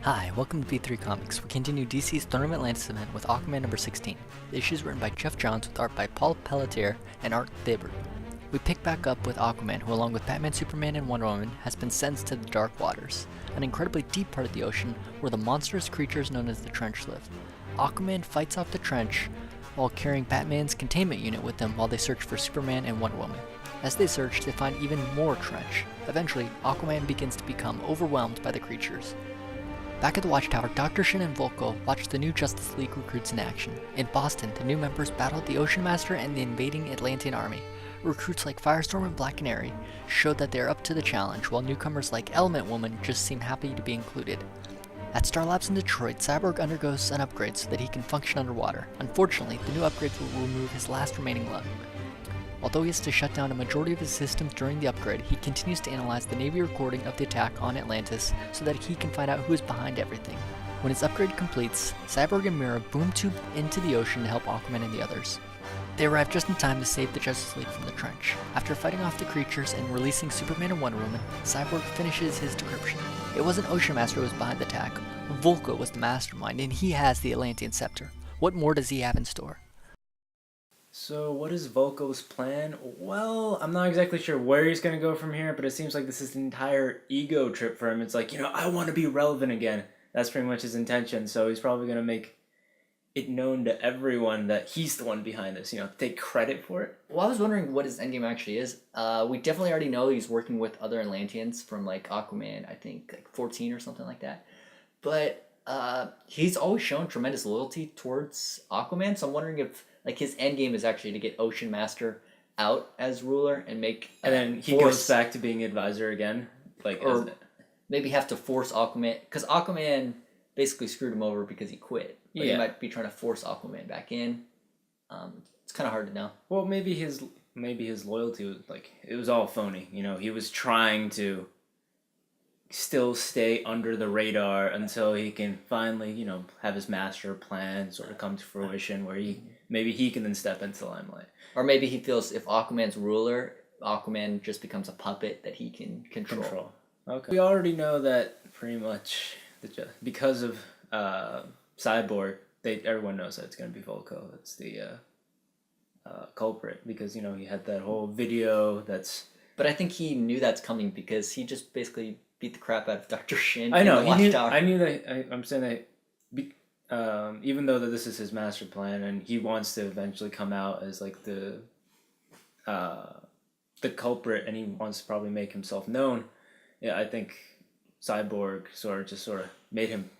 Hi, welcome to V3 Comics. We continue DC's Throne of Atlantis event with Aquaman number 16. The issue is written by Jeff Johns with art by Paul Pelletier and Art Thibert. We pick back up with Aquaman, who along with Batman, Superman, and Wonder Woman has been sentenced to the Dark Waters, an incredibly deep part of the ocean where the monstrous creatures known as the Trench live. Aquaman fights off the Trench while carrying Batman's containment unit with them while they search for Superman and Wonder Woman. As they search, they find even more Trench. Eventually, Aquaman begins to become overwhelmed by the creatures. Back at the Watchtower, Dr. Shin and Volko watch the new Justice League recruits in action. In Boston, the new members battled the Ocean Master and the invading Atlantean army. Recruits like Firestorm and Black Canary showed that they are up to the challenge, while newcomers like Element Woman just seem happy to be included. At Star Labs in Detroit, Cyborg undergoes an upgrade so that he can function underwater. Unfortunately, the new upgrades will remove his last remaining lung. Although he has to shut down a majority of his systems during the upgrade, he continues to analyze the Navy recording of the attack on Atlantis so that he can find out who is behind everything. When his upgrade completes, Cyborg and Mira boom tube into the ocean to help Aquaman and the others. They arrive just in time to save the Justice League from the Trench. After fighting off the creatures and releasing Superman and Wonder Woman, Cyborg finishes his decryption. It wasn't Ocean Master who was behind the attack. Volko was the mastermind, and he has the Atlantean Scepter. What more does he have in store? So what is Volko's plan? Well, I'm not exactly sure where he's going to go from here, but it seems like this is an entire ego trip for him. It's like, I want to be relevant again. That's pretty much his intention. So he's probably going to make it known to everyone that he's the one behind this, take credit for it. Well, I was wondering what his endgame actually is. We definitely already know he's working with other Atlanteans from like Aquaman, I think like 14 or something like that. But he's always shown tremendous loyalty towards Aquaman, so I'm wondering if like his end game is actually to get Ocean Master out as ruler and make and then he goes back to being advisor again, or maybe have to force Aquaman, because Aquaman basically screwed him over because he quit. But he might be trying to force Aquaman back in. It's kind of hard to know. Well, maybe his loyalty was it was all phony. He was trying to still stay under the radar until he can finally, have his master plan sort of come to fruition, where maybe he can then step into the limelight. Or maybe he feels if Aquaman's ruler, Aquaman just becomes a puppet that he can control. Okay. We already know that pretty much because of Cyborg, everyone knows that it's going to be Volko. That's the culprit, because, he had that whole video that's... But I think he knew that's coming because he just basically beat the crap out of Dr. Shin. I know. I knew that. I'm saying that even though that this is his master plan and he wants to eventually come out as like the culprit, and he wants to probably make himself known. Yeah, I think Cyborg sort of made him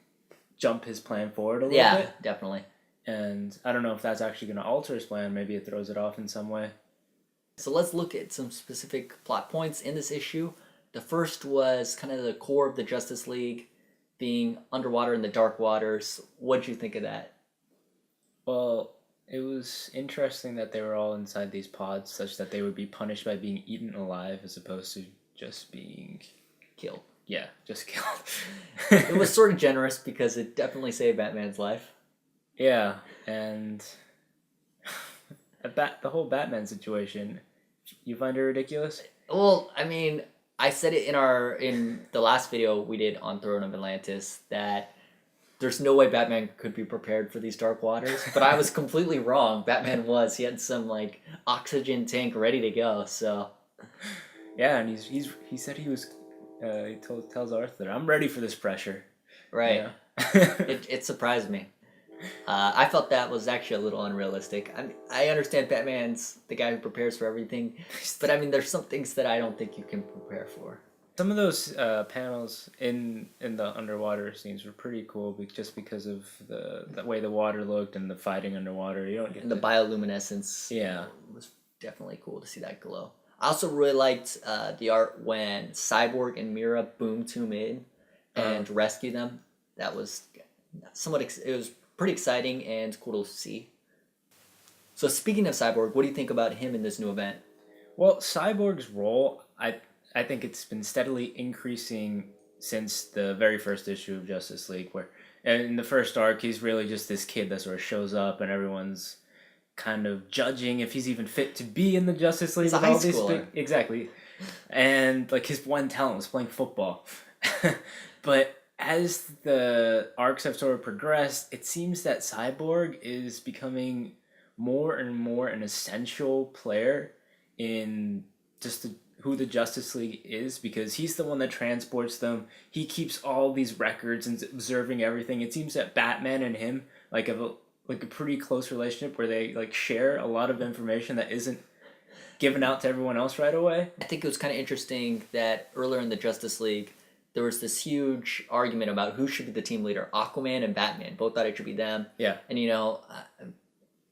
jump his plan forward a little bit. Yeah, definitely. And I don't know if that's actually going to alter his plan. Maybe it throws it off in some way. So let's look at some specific plot points in this issue. The first was kind of the core of the Justice League being underwater in the dark waters. What did you think of that? Well, it was interesting that they were all inside these pods such that they would be punished by being eaten alive as opposed to just being... killed. Yeah, just killed. It was sort of generous because it definitely saved Batman's life. Yeah, and the whole Batman situation, you find it ridiculous? Well, I mean, I said it in the last video we did on Throne of Atlantis that there's no way Batman could be prepared for these dark waters, but I was completely wrong. Batman was. He had some like oxygen tank ready to go. So yeah, and he said he was. He tells Arthur, "I'm ready for this pressure." Right. It surprised me. I felt that was actually a little unrealistic. I understand Batman's the guy who prepares for everything, but I mean, there's some things that I don't think you can prepare for. Some of those panels in the underwater scenes were pretty cool, just because of the way the water looked and the fighting underwater. You don't get the bioluminescence. Yeah, it was definitely cool to see that glow. I also really liked the art when Cyborg and Mira boom tube in and rescue them. That was it was pretty exciting and cool to see. So speaking of Cyborg, what do you think about him in this new event? Well, Cyborg's role, I think it's been steadily increasing since the very first issue of Justice League, where in the first arc, he's really just this kid that sort of shows up and everyone's kind of judging if he's even fit to be in the Justice League. He's a high schooler. Exactly. And like his one talent was playing football. But as the arcs have sort of progressed, it seems that Cyborg is becoming more and more an essential player in just who the Justice League is, because he's the one that transports them. He keeps all these records and observing everything. It seems that Batman and him have a pretty close relationship where they like share a lot of information that isn't given out to everyone else right away. I think it was kind of interesting that earlier in the Justice League, there was this huge argument about who should be the team leader. Aquaman and Batman both thought it should be them. Yeah. And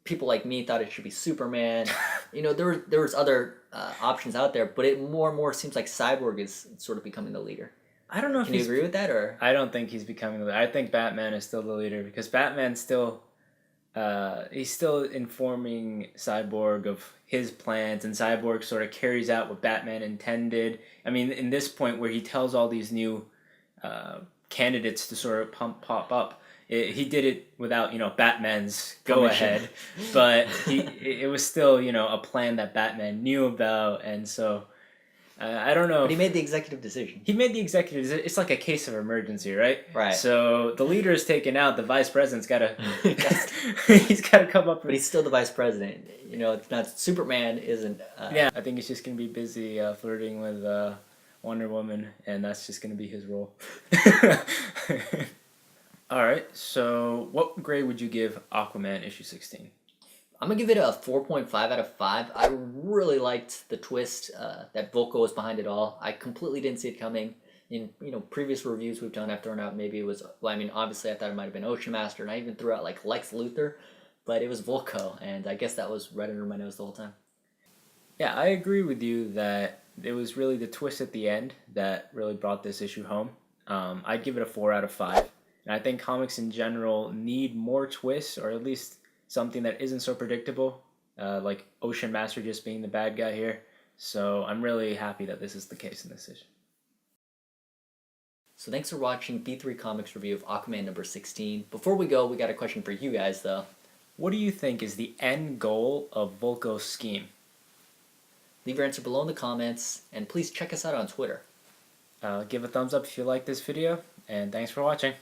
people like me thought it should be Superman. There was other options out there, but it more and more seems like Cyborg is sort of becoming the leader. I don't know if Can you agree with that, or? I don't think he's becoming the leader. I think Batman is still the leader, because Batman's still he's still informing Cyborg of his plans, and Cyborg sort of carries out what Batman intended. I mean, in this point where he tells all these new candidates to sort of pop up, he did it without Batman's go ahead, but it was still a plan that Batman knew about, and so I don't know. But he made the executive decision. He made the executive decision. It's like a case of emergency, right? Right. So the leader is taken out. The vice president's got to he's got to come up. But he's still the vice president. It's not Superman isn't. Yeah, I think he's just gonna be busy flirting with Wonder Woman, and that's just gonna be his role. All right. So, what grade would you give Aquaman issue 16? I'm going to give it a 4.5 out of 5. I really liked the twist that Volko was behind it all. I completely didn't see it coming. In previous reviews we've done, I've thrown out maybe it was, obviously I thought it might have been Ocean Master, and I even threw out like Lex Luthor, but it was Volko, and I guess that was right under my nose the whole time. Yeah, I agree with you that it was really the twist at the end that really brought this issue home. I'd give it a 4 out of 5. And I think comics in general need more twists, or at least something that isn't so predictable, like Ocean Master just being the bad guy here. So I'm really happy that this is the case in this issue. So thanks for watching B3 Comics review of Aquaman number 16. Before we go, we got a question for you guys, though. What do you think is the end goal of Volko's scheme? Leave your answer below in the comments, and please check us out on Twitter. Give a thumbs up if you like this video, and thanks for watching.